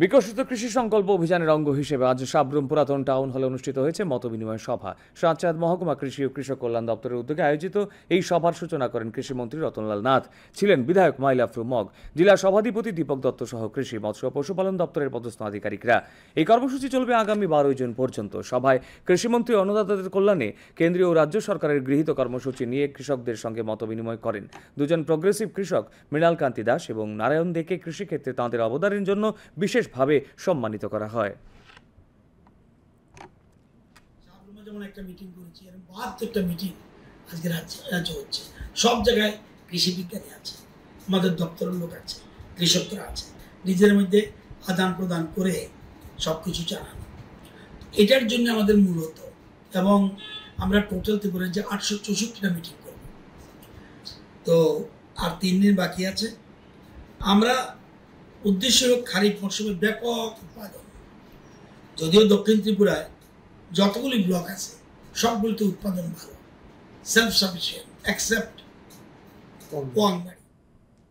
বিকশিত কৃষি সংকল্প অভিযানের অঙ্গ হিসেবে আজ সাবরুম পুরাতন টাউন হলে অনুষ্ঠিত হয়েছে মতবিনিময় সভা। সাতচাঁদ মহকুমা কৃষি ও কৃষক কল্যাণ দপ্তরের উদ্যোগে আয়োজিত এই সভার সূচনা করেন কৃষিমন্ত্রী রতনলাল নাথ। ছিলেন বিধায়ক মাইল আফরু মগ, জেলা সভাধিপতি দীপক দত্ত সহ কৃষি, মৎস্য ও পশুপালন দপ্তরের পদস্থ আধিকারিকরা। এই কর্মসূচি চলবে আগামী 12 জুন পর্যন্ত। সভায় কৃষিমন্ত্রী অন্নদাতাদের কল্যাণে কেন্দ্রীয় ও রাজ্য সরকারের গৃহীত কর্মসূচি নিয়ে কৃষকদের সঙ্গে মতবিনিময় করেন। দুজন প্রগ্রেসিভ কৃষক মৃণাল কান্তি দাস এবং নারায়ণ দেকে কৃষিক্ষেত্রে তাঁদের অবদানের জন্য বিশেষভাবে সম্মানিত করা হয়। যেমন একটা মিটিং করেছি, এরকম 72টা মিটিং আজকে রাজ্যে হচ্ছে। সব জায়গায় কৃষি বিজ্ঞানী আছে, আমাদের দপ্তরের লোক আছে, কৃষকরা আছে, নিজের মধ্যে আদান প্রদান করে সব কিছু চালানো। এটার জন্য আমাদের মূলত এবং আমরা টোটাল ত্রিপুরার যে 864টা মিটিং করব, তো আর 3 দিন বাকি আছে। আমরা উদ্দেশ্য হল খারিফ মৌসুমে ব্যাপক উৎপাদন। যদিও দক্ষিণ ত্রিপুরায় যতগুলি ব্লক আছে সবগুলিতে উৎপাদন ভালো, সেলফ সাফিসিয়েন্ট, এক্সেপ্ট ওয়াংবাড়ি।